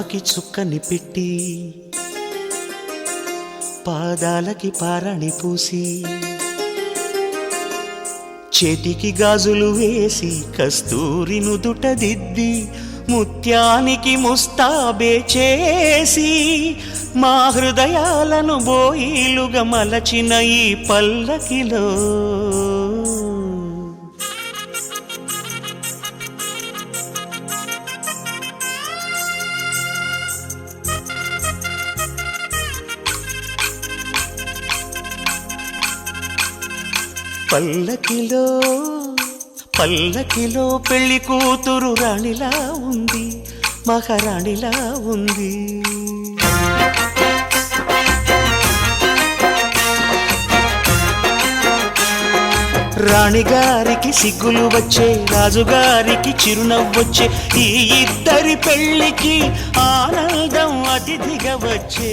పాదాలకి చుక్కని పెట్టి పాదాలకి పారాణి పూసి చేతికి గాజులు వేసి కస్తూరి నుదుట దిద్ది ముత్యానికి ముస్తాబే చేసి మా హృదయాలను బోయిలుగా మలచిన ఈ పల్లకిలో పల్లకిలో పల్లకిలో పెళ్లి కూతురు రాణిలా ఉంది, మహారాణిలా ఉంది. రాణిగారికి సిగ్గులు వచ్చే, రాజుగారికి చిరునవ్వొచ్చే, ఈ ఇద్దరి పెళ్లికి ఆనందం అతిథిగా వచ్చే.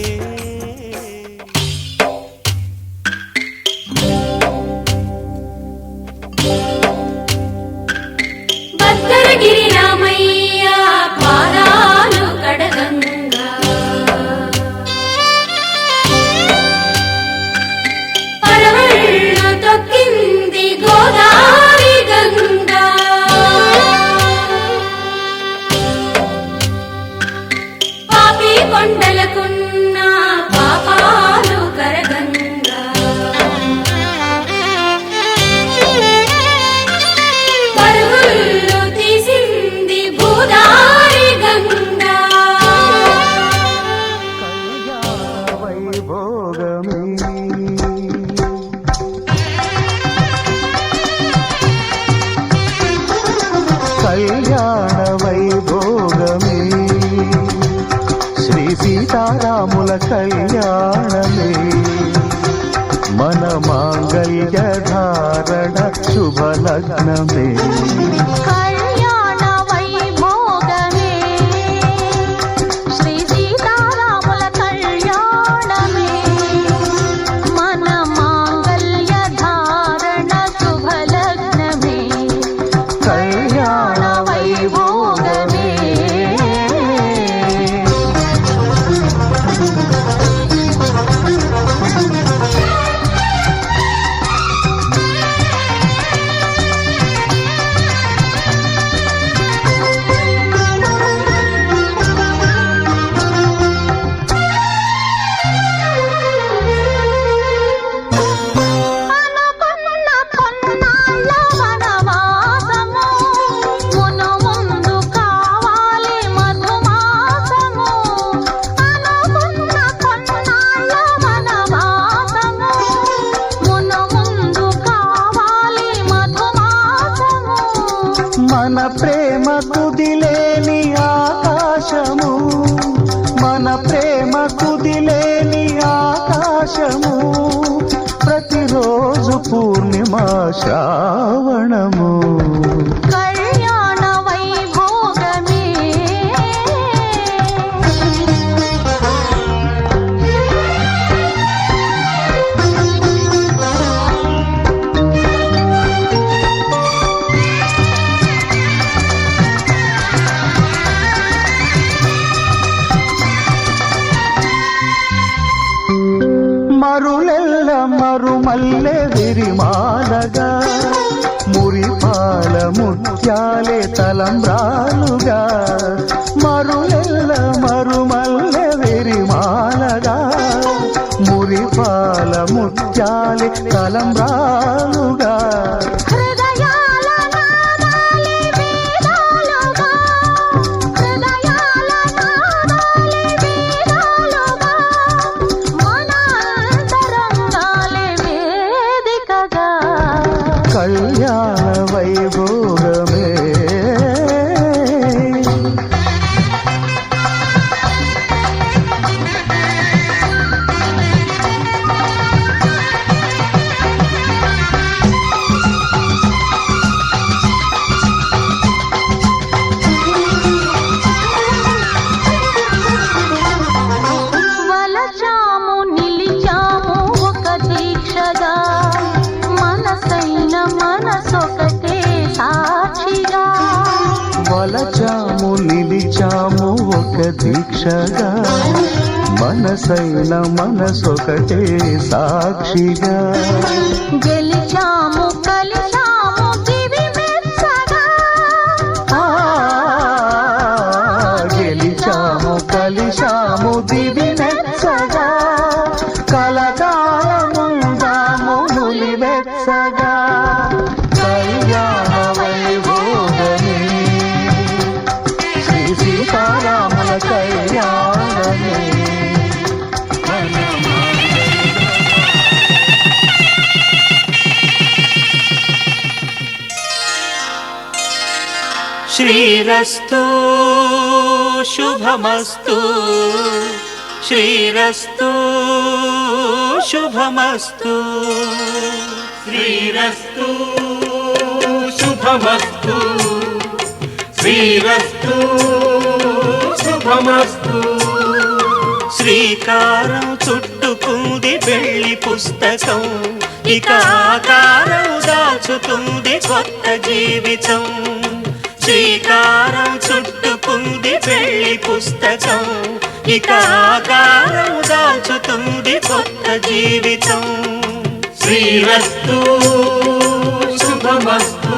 భద్రగిరి రామయ్య పాదాలు కడగంగా పరవళ్ళు తొక్కింది గోదావరి గంగా. పాపి కొండలకున్న పాపాలు కరగంగా. కళ్యాణ వైభోగమే శ్రీ సీతారాముల కళ్యాణమే మన మాంగళ్య ధారణ శుభలగ్నమే. మన ప్రేమ కుదిలేని ఆకాశము, మన ప్రేమ కుదిలేని ఆకాశము, ప్రతిరోజు పూర్ణిమా శ్రావణము. మరులెల్ల మరుమల్లె విరిమాలగా, మురిపాల ముత్యాలే తలంబ్రాలుగా. మరులెల్ల మరుమల్లె విరిమాలగా, మురిపాల ముత్యాలే తలంబ్రాలుగా. కళ్యాణ వైభోగమే దీక్షగా మనసైన మనసొకటే సాక్షిగా గెలిచాము కలిసాము దివి మెచ్చగా గెలిచాము కలిశాము దివి మెచ్చగా కలకాలముందాము నులి వెచ్చగా కళ్యాణ వైభోగమే శ్రీ సీతారాముల కళ్యాణమే శ్రీరస్తు శుభమస్తు శ్రీరస్తు శుభమస్తు శ్రీరస్తు శుభమస్తు శ్రీరస్తు శుభమస్తు శ్రీకారం చుట్టుకుంది పెళ్లి పుస్తకం ఇక ఆకారం దాచుతుంది కొత్త జీవితం శ్రీకారం చుట్టుకుంది పెళ్లి పుస్తకం ఇక ఆకారం దాచుతుంది కొత్త జీవితం శ్రీరస్తు శుభమస్తు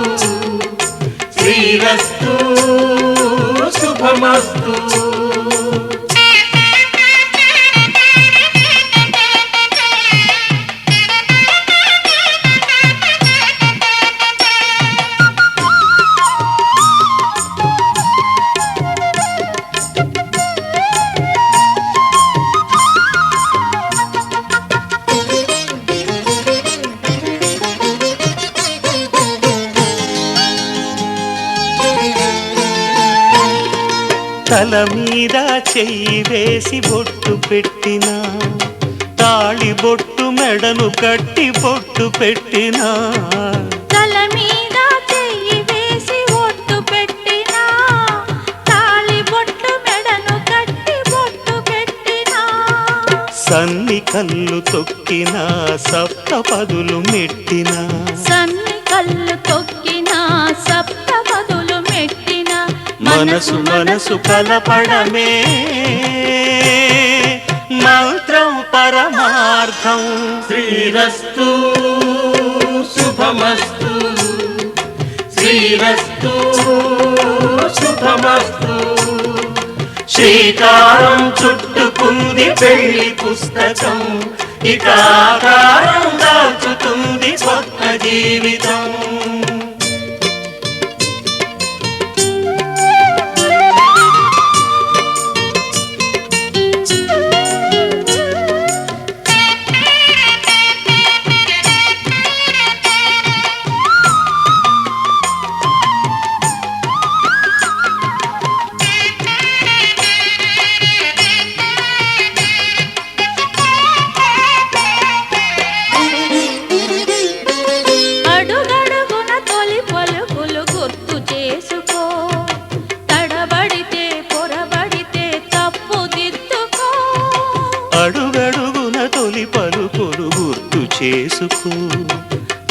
శ్రీరస్తు శుభమస్తు తల మీద చెయ్యి వేసి బొట్టు పెట్టినా తాళి బొట్టు మెడను కట్టి బొట్టు పెట్టినా తల మీద చెయ్యి వేసి ఒట్టు పెట్టినా తాళి బొట్టు మెడను కట్టి బొట్టు పెట్టినా సన్ని కళ్ళు తొక్కినా సప్త పదులు మెట్టినా సన్ని కళ్ళు తొక్కినా సప్త పదులు మెట్టినా మనసు మనసు కలపడమే మంత్రం పరమార్థం శ్రీరస్తు శుభమస్తు శ్రీరస్తు శుభమస్తు శ్రీకారం చుట్టుకుంది పెళ్లి పుస్తకం ఇక ఆకారం దాచుతుంది కొత్త జీవితం అడుగడుగున తొలి పలుకులు గుర్తు చేసుకో తడబడితే పొరబడితే తప్పు దిద్దుకో అడుగడుగున తొలి పలుకులు గుర్తు చేసుకో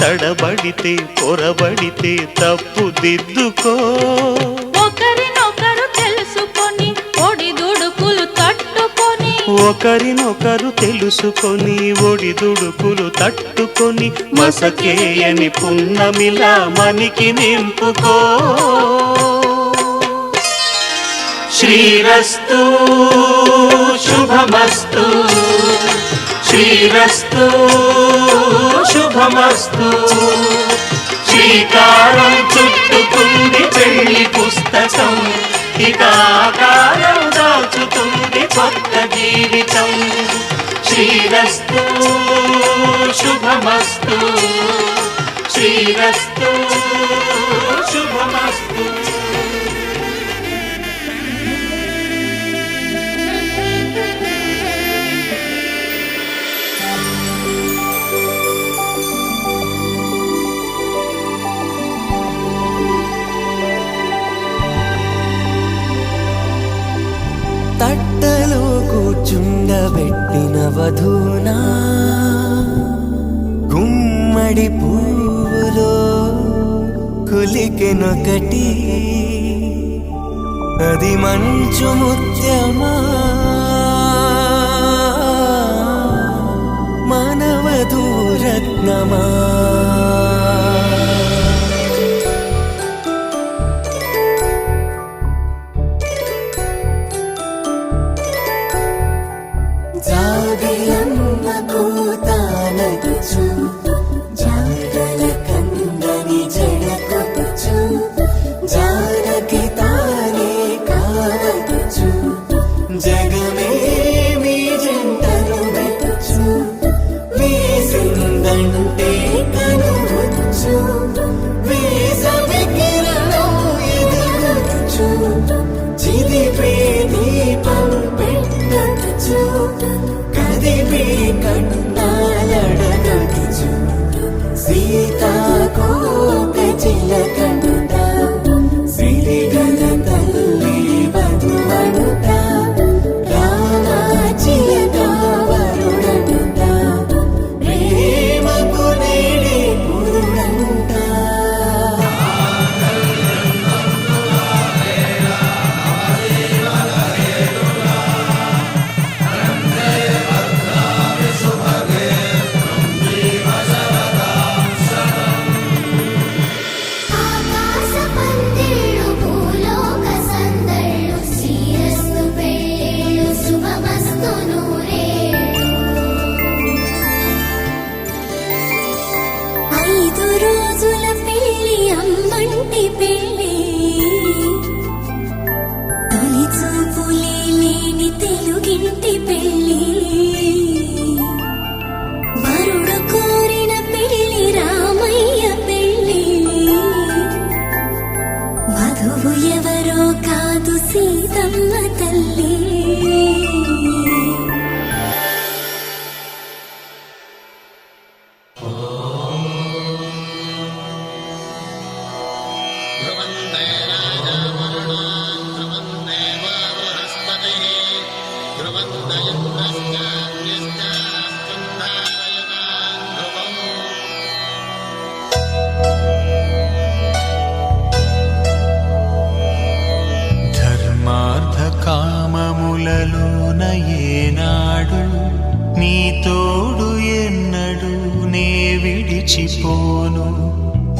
తడబడితే పొరబడితే తప్పు దిద్దుకో ఒకరినొకరు తెలుసుకొని ఒడిదుడుకులు తట్టుకొని ఒకరినొకరు తెలుసుకొని ఒడిదుడుకులు తట్టుకొని మసకేయని పున్నమిలా మనికి నింపుకో శ్రీరస్తు శుభమస్తు శ్రీరస్తు శుభమస్తు శ్రీకారం చుట్టుకుంది పెళ్లి పుస్తకం ఇక ఆకారం దాచుతుంది కొత్త జీవితం శ్రీరస్తు శుభమస్తు శ్రీరస్తు శుభమస్తు తట్టలో కూర్చుండబెట్టిన వధూనా గుమ్మడి పువ్వులో కులికెనొకటి అది మంచు ముత్యమా మానవధూరత్నమా జాబిలమ్మ కూతానచ్చు జాగల కందని జడకొచ్చు జానకి తానే కావచ్చు జగమే మీ జంటను మెచ్చు వేసిందంటే కనువచ్చు వేసవి కిరణం ఎదుగొచ్చు చిదిపే దీపం పెట్టచ్చు కదిపే కన్నాలడగచ్చు సీతాకోక చిలకంట సిరిగల తల్లి వధువనుట రామాచిలక వరుడనుట ప్రేమకు నేడే పురుడంట ఆకాశ పందిళ్ళు భూలోక సందళ్ళు శ్రీరస్తు పెళ్ళిళ్ళు శుభమస్తు నూరేళ్ళు 5 రోజుల పెళ్ళి అమ్మంటి పెళ్ళి తొలి చూపులే లేని తెలుగింటి పెళ్ళి వరుడు కోరిన పెళ్ళి రామయ్య పెళ్ళి వధువు ఎవరో కాదు సీతమ్మ తల్లి ధర్మార్థ కామములలోన ఏనాడు నీ తోడు ఎన్నడు నే విడిచిపోను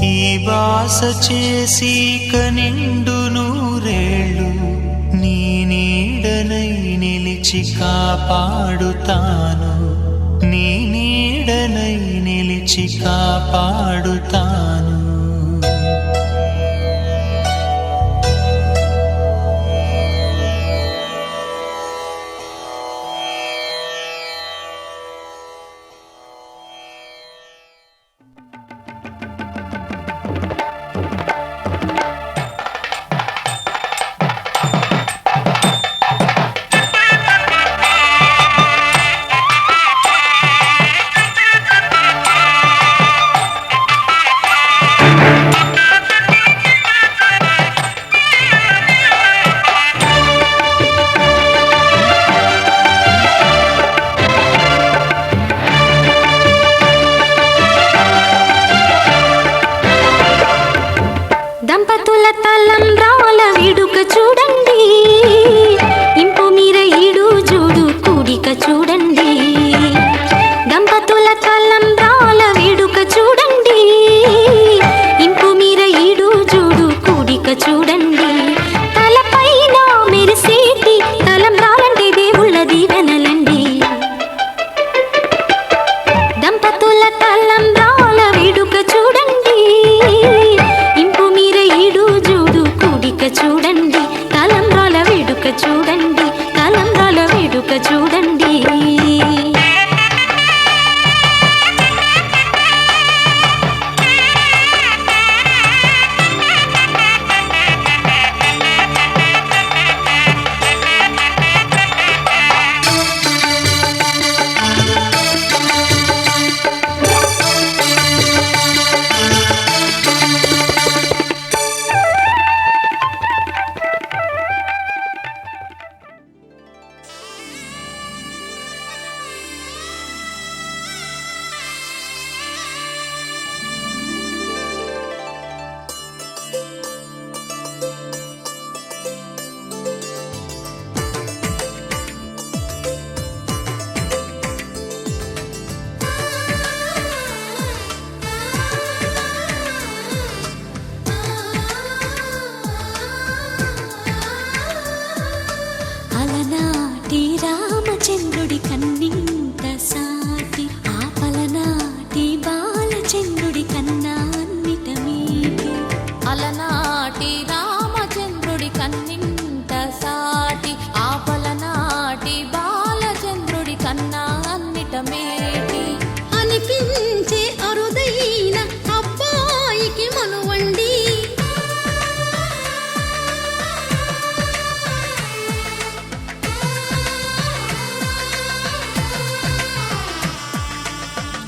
ఈ బాస చేసి కనిండు నూరేళ్ళు నీ నీడనై నిలిచి కాపాడుతాను నీ నీడనై నిలిచి కాపాడుతాను దంపతుల తలంబ్రాల వేడుక చూడండి ఇంపు మీర ఈడు జోడు కూడిక చూడండి దంపతుల తలంబ్రాల వేడుక చూడండి ఇంపు మీర ఈడు జోడు కూడిక చూడండి తలపైన మెరిసేటి తలంబ్రాలంటే దేవుళ్ళ దీవెనలండి దంపతుల తలంబ్రాల వేడుక చూడండి ఇంపు మీర ఈడు జోడు కూడిక చూడండి తలంబ్రాల వేడుక చూడండి తలంబ్రాల వేడుక చూడండి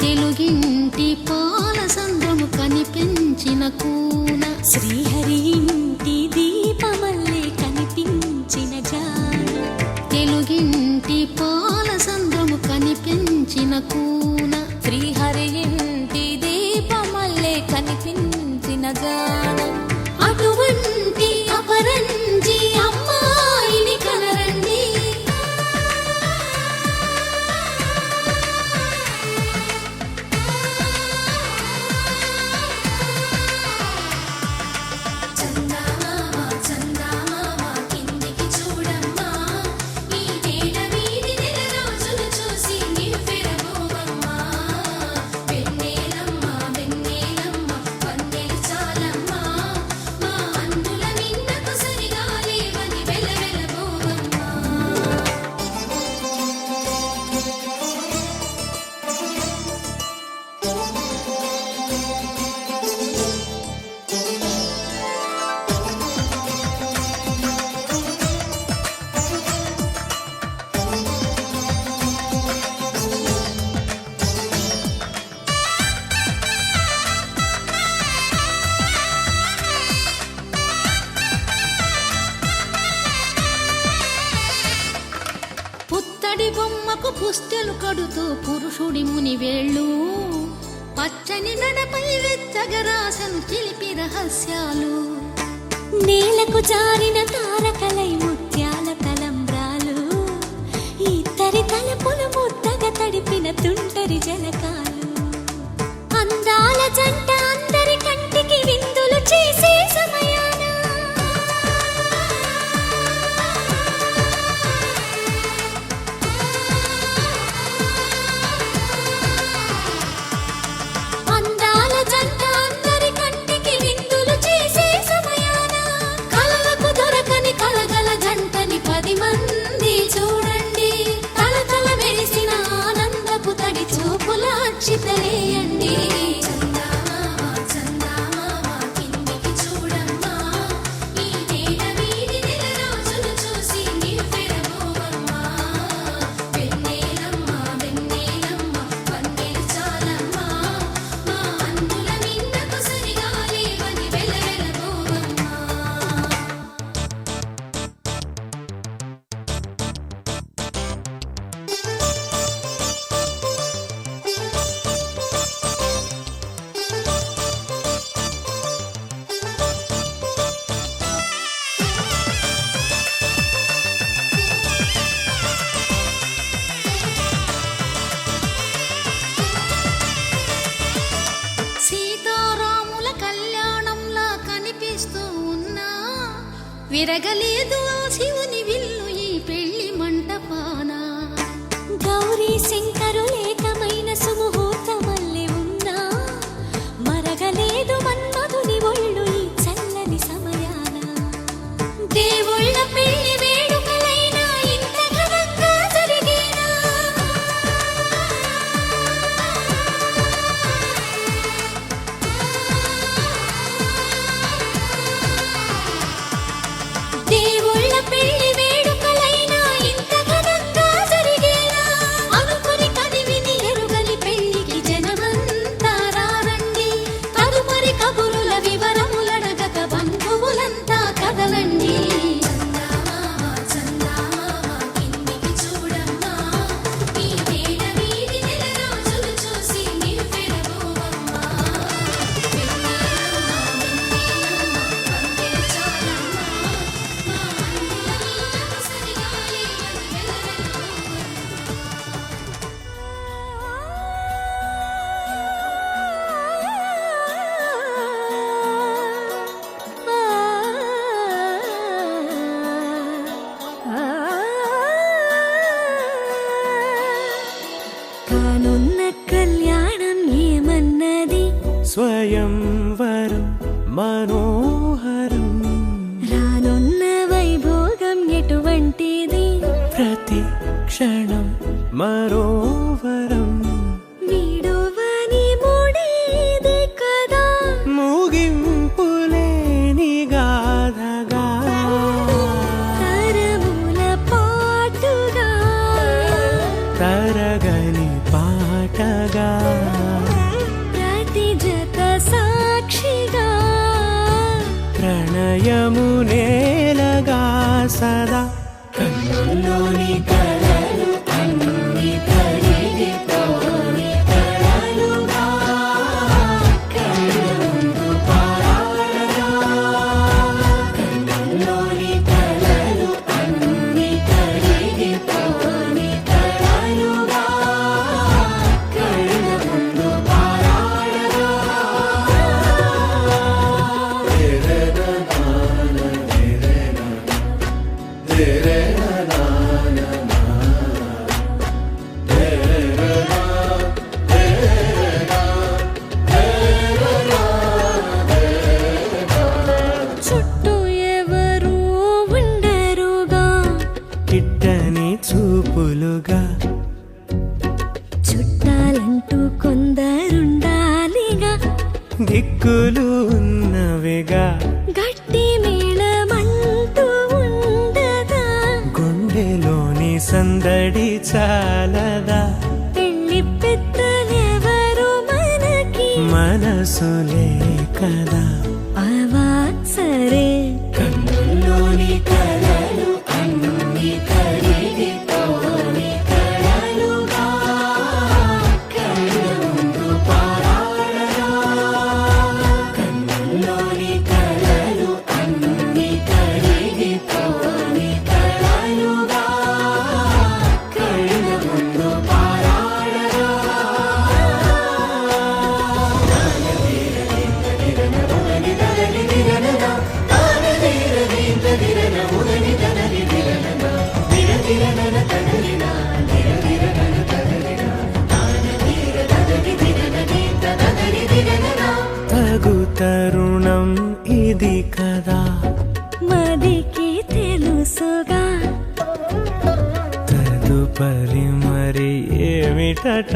తెలుగింటి పాల సంద్రము కనిపించిన కూన శ్రీహరి ఇంటి దీపమల్లే కనిపించిన జాన తెలుగింటి పాల సంద్రము కనిపించిన కూన శ్రీహరి ఇంటి దీపమల్లే కనిపించిన జాన అటువంటి అపరంజి అమ్మాయిని కనరండి పుత్తడి బొమ్మకు పుస్తెలు కడుతూ పురుషుడి ముని వేళ్ళు పచ్చని నడపై వెచ్చగరాసను చిలిపి రహస్యాలు నేలకు జారిన తారకలై ముత్యాల తలంబ్రాలు ఇద్దరి తలపులు ముద్దగా తడిపిన తుంటరి జలకాలు అందాల జంట అందరి కంటికి విందులు చేసే సమయాన చితలేయండి సీతారాముల కళ్యాణంలా కనిపిస్తూ ఉన్నా విరగలేదు ఆ శివుని విల్లు ఈ పెళ్లి మంటపాన గౌరీ శంకరులేకమైన సుముహూర్తమల్లె ఉన్నా మరగలేదు మన్మధుని ఒళ్ళు ఈ చల్లని సమయాన దేవుళ్ళ పెళ్లి వేడుకలైనా ఇంత ఘనంగా జరిగేనా దేవుళ్ళ పెళ్లి వేడుకలైనా ఇంత ఘనంగా జరిగేలా అనుకుని కదివిని ఎరుగని పెళ్లికి జనమంతా రారండి తదుపరి కబురుల వివరములడగక బంధువులంతా కదలండి కానున్న కళ్యాణం ఏమన్నది స్వయంవరం మనోహరం రానున్న వైభోగం ఎటువంటిది ప్రతి క్షణం మరోవరం వీడోవని మూడేది కదా ముగింపులేని గాథగా తరముల పాటుగా తరగని పాట పాటగా ప్రతి జత సాక్షిగా ప్రణయము నేలగా సదా కన్నుల్లోని కలలు అన్ని కరిగిపోని కలలుగా కళ్ళ ముందు పారాడగా కన్నుల్లోని కలలు అన్ని కరిగిపోని కలలుగా కళ్ళ ముందు పారాడగా చుట్టూ ఎవరు ఉండరుగా కిట్టని చూపులుగా చుట్టాలంటూ కొందరుండాలిగా దిక్కులు ఉన్నవిగా గట్టి మేళమంటూ ఉండదా గుండెలోని సందడి చాలదా పెళ్లి పెద్దలెవరు మనకి మనసులే కదా అవా సరే కన్నుల్లోని కలలు అన్ని కరిగిపోని కలలుగా కళ్ళ ముందు పారాడగా కన్నుల్లోని కలలు అన్ని కరిగిపోని కలలుగా కళ్ళ ముందు పారాడగా తగు తరుణం ఇది కదా మదికి తెలుసుగా తదుపరి మరి ఏమిటట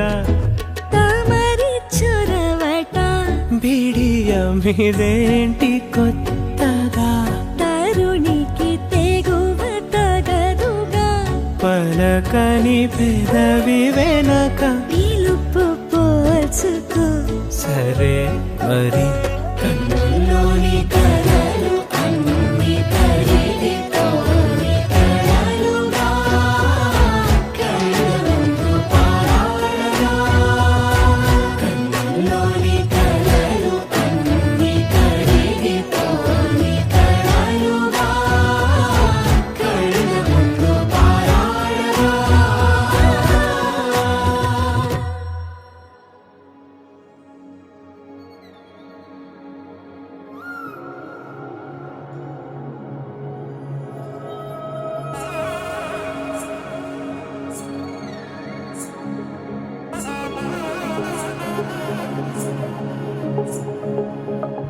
తమరి చొరవట బిడియమిదేంటి కొత్తగా తరుణికి తెగువ తగదుగా పలకని పెదవి వెనక పిలుపు పోల్చుకో సరే మరి కన్నుల్లోని కలలు అన్ని కరిగిపోని కలలుగా కళ్ళ ముందు పారాడగా కన్నుల్లోని కలలు అన్ని కరిగిపోని కలలుగా కళ్ళ ముందు పారాడగా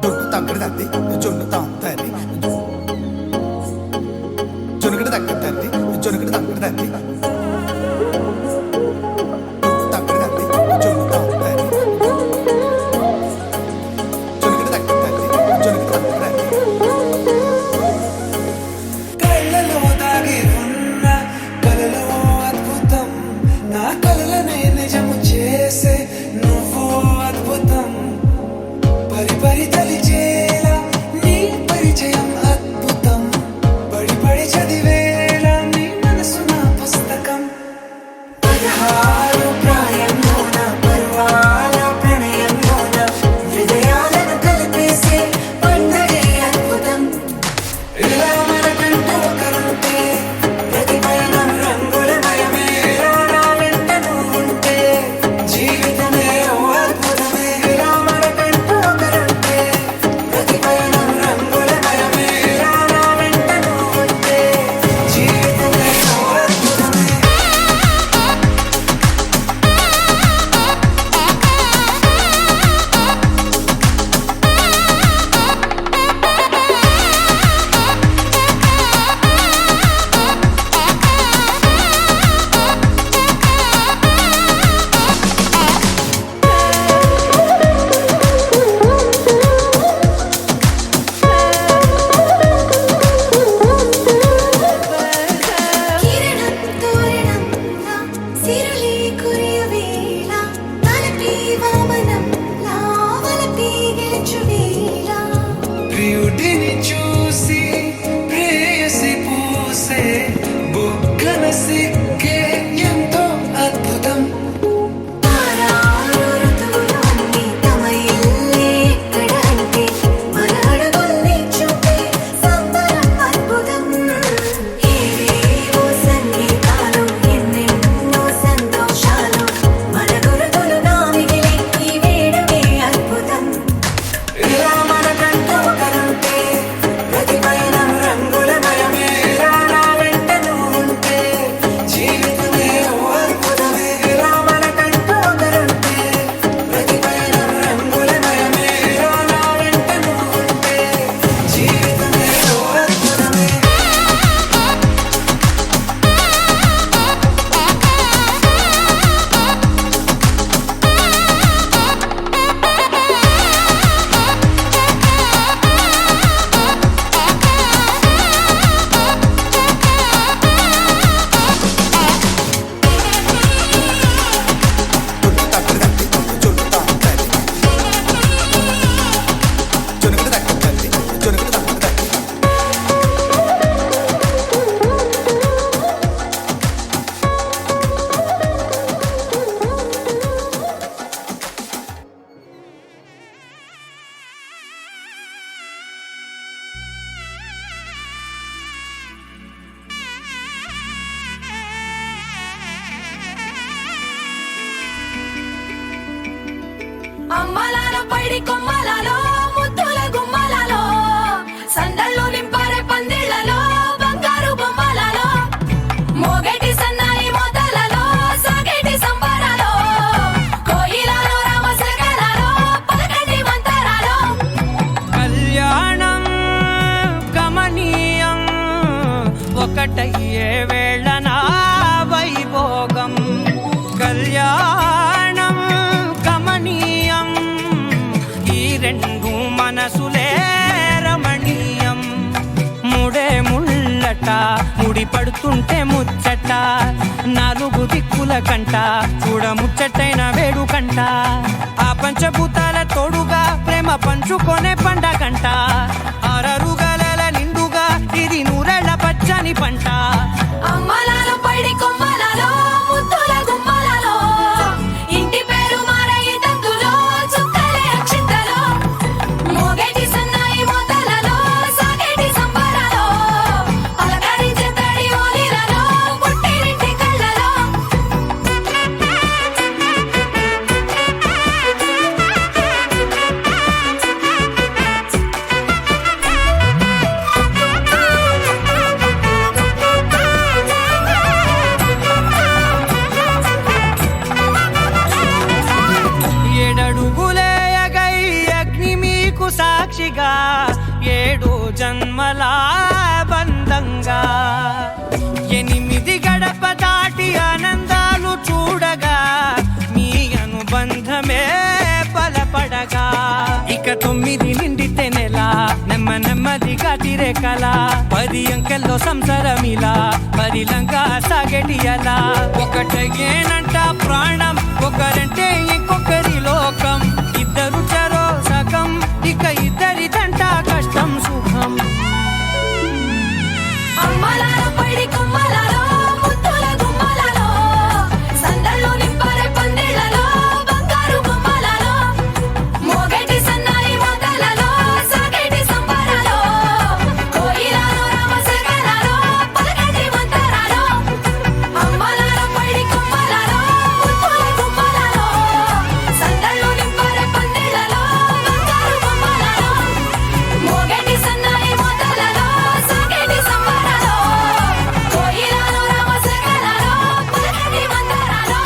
జొన్ను తగ్గడు తల్లి జొన్ను తాగుతారు జొనుగడు తగ్గడు తల్లి జొనుగడు తగ్గడు తల్లి తగ్గడు తల్లి జొన్ను తాగుతారు జొనుగడు తగ్గడు తల్లి జొనుగడు తగ్గడు తల్లి కళ్ళలో దాగి ఉన్న కలలో అద్భుతం నా కలలనే నిజము చేసే నువ్వు అద్భుతం పరి పరి తలిచేలా నీ పరిచయం అద్భుతం పడి పడి చదివేలా నీ మనసు నా పుస్తకం 16 ప్రాయంలోన పర్వాల ప్రణయంలోన హృదయాలను కలిపేసే పండగే అద్భుతం ఇలా మనకంటూ ఒకరుంటే ప్రతిపైన రంగుల మయమే నా వెంట నువ్వుంటే జీవితమే ఓ అద్భుతమే ఇలా మనకంటూ ఒకరుంటే ప్రతిపైన రంగుల మయమే నా వెంట నువ్వుంటే జీవితమే ఓ అద్భుతమే అమ్మలాలో పైడి కొమ్మలలో ముద్దుల గుమ్మలలో సందళ్ళు నింపారే పందిళ్లలో బంగారు బొమ్మలలో మోగేటి సన్నాయి మోతలలో సాగేటి సంబరాలో కోయిలలో రామశకలలో పలకటి మంతరాలో కళ్యాణం గమనీయం ఒకటయ్యే వేళ నా వైభోగం కళ్యాణం గమనీయం ఈ రెండు మనసులే రమణీయం ముడే ముళ్ళట ముడి పడుతుంటే ముచ్చట నాలుగు దిక్కుల కంట చూడ ముచ్చటైన వేడుకంట ఆ పంచభూతాల తోడుగా ప్రేమ పంచుకొనే పండగంట ఆరరుగల నిండుగా ఇది నూరెళ్ళ పచ్చని పంట అమ్మలాలో పైడి కొమ్మలలో ముద్దుల గుమ్మలలో ఇంటి పేరు మారయి తందులో చుక్కలే అక్షింతలో మోగేటి సన్నాయి మోతలలో సాగేటి సంబరాలో పలకరించే తడి ఓలిలలో పుట్టినింటి కళ్ళలో ఏడడుగులేయగై అగ్ని మీకు సాక్షిగా ఏడు జన్మల బంధంగా 8 గడప దాటి ఆనందాలు చూడగా మీ అనుబంధమే బలపడగా ఇక 9 నిండితే నెల నెమ్మదిగా తిరే కల 10 అంకెల్లో సంసారమిలా పరిలంగా సాగేటియలా ఒకటేనంట ప్రాణం ఒకరంటే ఇంకొకరి లోకం ఇద్దరు చరో సగం ఇక ఇద్దరిదంట కష్టం సుఖం అమ్మలాలో పైడి కొమ్మలలో ముద్దుల గుమ్మలలో సందళ్ళు నింపారే పందిళ్లలో బంగారు బొమ్మలలో మోగేటి సన్నాయి మోతలలో సాగేటి సంబరాలో కోయిలలో రామశకలలో పలకటి మంతరాలో అమ్మలాలో పైడి కొమ్మలలో ముద్దుల గుమ్మలలో సందళ్ళు నింపారే పందిళ్లలో బంగారు బొమ్మలలో మోగేటి సన్నాయి మోతలలో సాగేటి సంబరాలో కోయిలలో రామశకలలో పలకటి మంతరాలో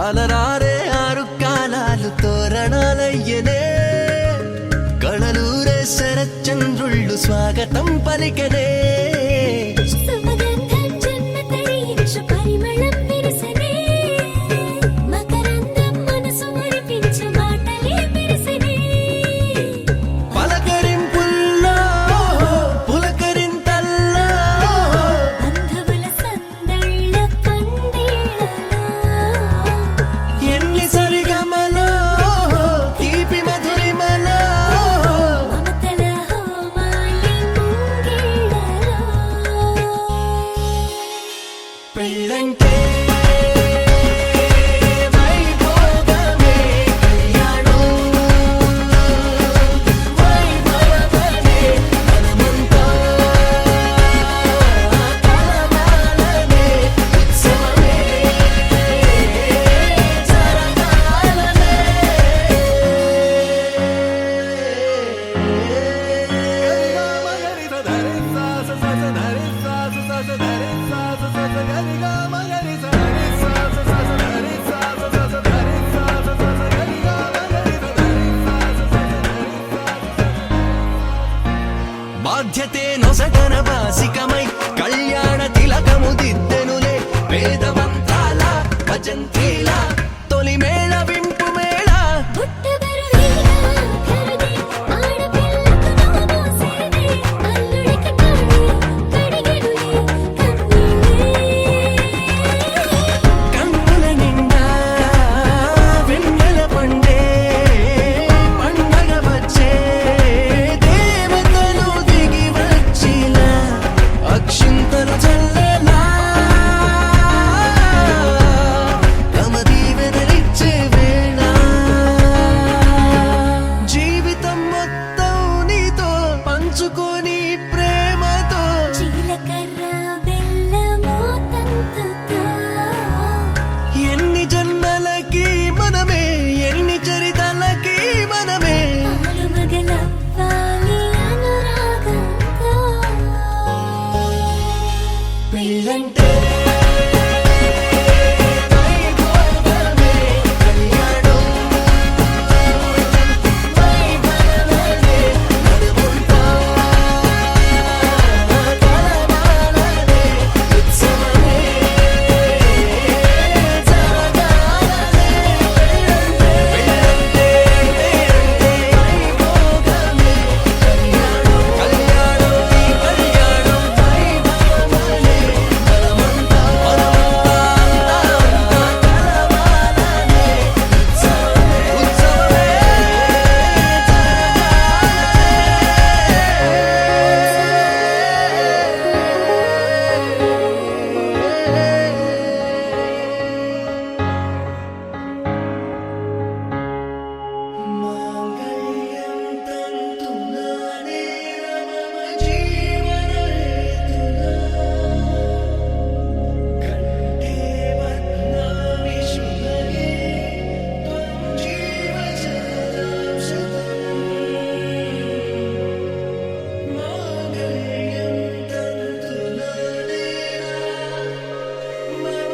అలరారే 6 కాలాలు తోరణాలయ్యనే కళలూరే శరచంద్రుళ్ళు స్వాగతం పలికనే సుమగంధం జన్మతడి విష పరిమళం విరసనే మకరందం మనసు మురిపించు మాటలే విరసనే పలకరింపుల్లో పులకరింతల్లో బంధువుల సందళ్ళ పందిళ్ళలో ఎన్ని సరిగమలో తీపి మధురిమలో మమతల హోమాలి ముంగిళ్ళలో పెళ్ళంటే వైభోగమే కళ్యాణం వైభవమే మనమంతా కలవాలనే ఉత్సవమే జరగాలనే బాధ్యతే నొసగన బాసికమై వేదమంత్రాల భజంత్రీల తొలి మేళ వింపు మేళ పుట్టబరువేలా కరది ఆడపిల్లకు నోమోసేది అల్లుడికి తాళి కడిగెడులే కన్నీళ్ళే కన్నుల నిండా వెన్నెల పండే పండగ వచ్చే దేవతలు దిగి వచ్చిలా అక్షింతలు చల్లేలా తమ దీవెనలిచ్చే వేళ జీవితం మొత్తం నీతో పంచుకొని ప్రేమతో జీలకర్ర బెల్లము తంతుతో ఎన్ని జన్మలకి మనమే ఎన్ని చరితలకి మనమే ఆలుమగలవ్వాలి అనురాగంతో పెళ్ళంటే వైభోగమే కళ్యాణం వైభవమే నడుముంటా కలవాలనే ఉత్సవమే జరగాలనే పెళ్ళంటే వైభోగమే కళ్యాణం కళ్యాణం ఈ కళ్యాణం వైభవమే మనమంతా కలవాలనే ఉత్సవమే మాంగళ్యం తంతునానే మమ జీవనహేతునా కంఠే బధ్నామి శుభగే త్వం జీవ శరదాం శతం మాంగళ్యం తంతునానే మమ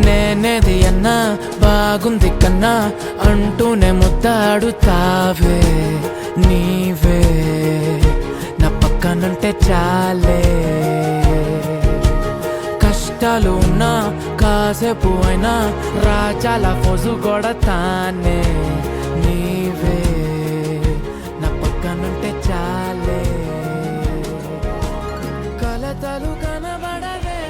నేనేది అన్నా బాగుంది కన్నా అంటూనే ముద్దాడుతావే నీవే నా పక్కనుంటే చాలే కష్టాలు ఉన్నా కాసేపు అయినా రాజాల ఫోజు కొడతానే నీవే నా పక్కనుంటే చాలే కలతలు కనబడవే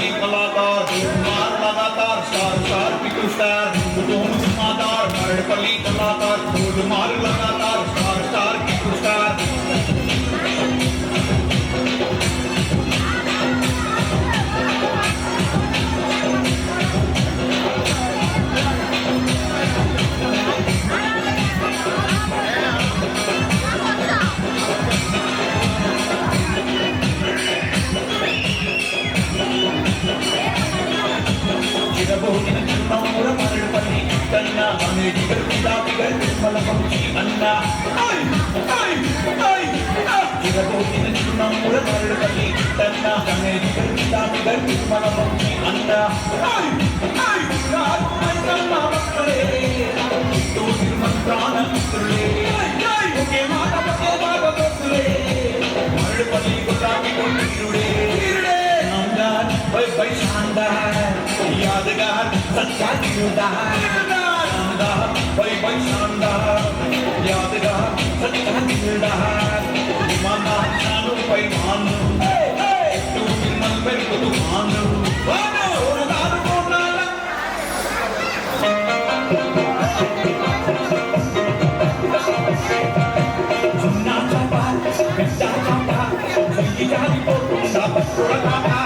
पली कलाकार मार लगातार स्टार स्टार पिकू स्टार तुम मादार मरड़ पली कलाकार फूल मार लगातार स्टार स्टार पिकू स्टार कन्ना हमें जिगर पिता पिगर निर्मल पंक्षी अन्ना जिगर बोधिन चुनामुर मरड़ पली कन्ना हमें जिगर पिता पिगर निर्मल पंक्षी अन्ना कन्ना मक्कले तू श्रीमंत्रान मित्रुले ओके माता पते बाबा बसुले मरड़ पली गुलाबी को नीरुले नामदार भाई शानदार यादगार सच्चा दिलदार भाई भाई शानदार यादगार सच्चा दिलदार माना शानू भाई मानू तू मन पर को तू मानू वानो दार को नाला सुनना चाहता बिस्ता चाहता जिंदगी जानी को तुंडा पत्तोड़ा चाहता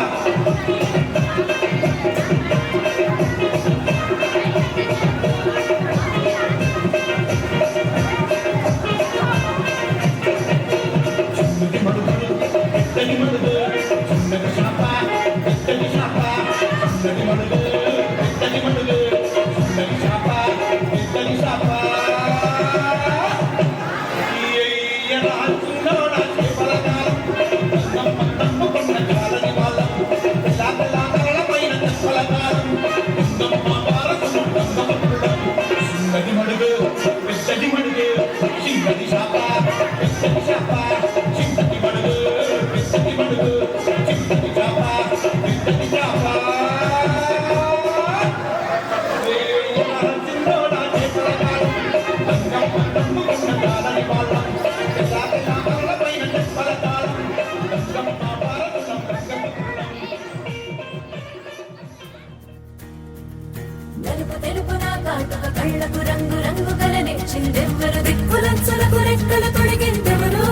నలుపు తెలుపున కాటుక కళ్ళకు రంగు రంగు గలనిచ్చిందెవ్వరు దిక్కులచ్చులకు రెక్కలు తొడిగిందెవరు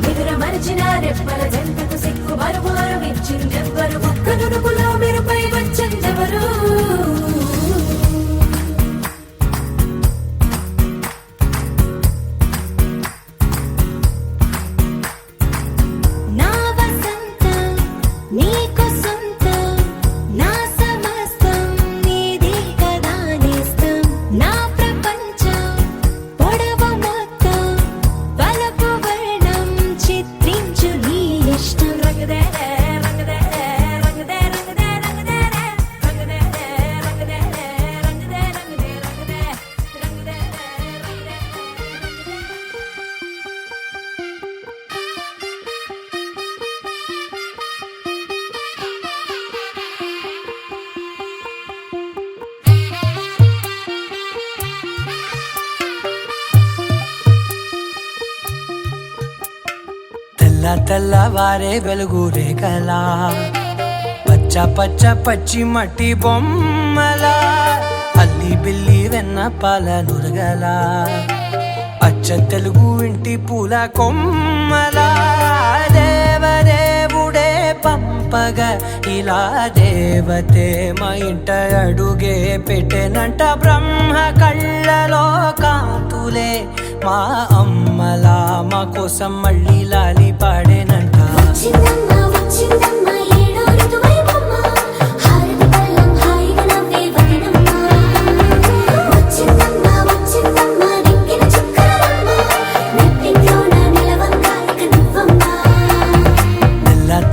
నిదుర మరిచిన రెప్పల జంటకు సిక్కు మరుమారు ఇచ్చిందెవ్వరు ఒక్క నుడుపులో మెరుపై వచ్చిందెవరు తెల్లవారే వెలుగు రేఖలా పచ్చ పచ్చ పచ్చి మట్టి బొమ్మల అల్లి బిల్లి వెన్న పాల నురగల అచ్చ తెలుగు ఇంటి పూల కొమ్మల దేవదేవుడే పంపగా ఇలా దేవతే మా ఇంట అడుగే పెట్టెనంట బ్రహ్మ కళ్ళలో కాంతులే మా అమ్మలా మా కోసం మళ్ళీ లాలి పాడేనంట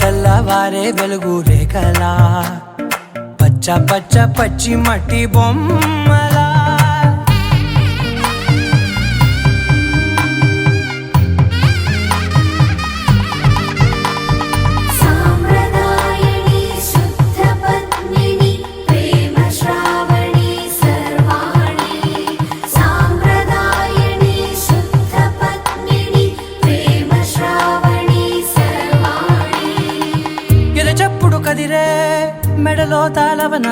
తెల్లవారే వెలుగు రేఖలా పచ్చ పచ్చ పచ్చి మట్టి బొమ్మలా కుదిరే మెడలో తాళవన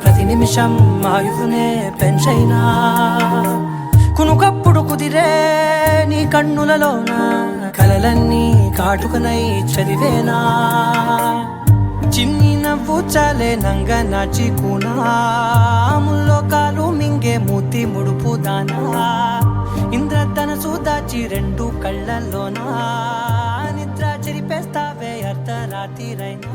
ప్రతి నిమిషం ఆయువునే పెంచైనా కునుకప్పుడు కుదిరే నీ కన్నులలోన కలలన్నీ కాటుకనై చదివేనా చిన్ని నవ్వు చాలే నంగ నాచి కూనాముల్లో కాలు మింగే మూతి ముడుపు దానా ఇంద్రధనసు దాచి రెండు కళ్ళల్లోనా నిద్ర చెరిపేస్తావే అర్ధరాత్రిరైనా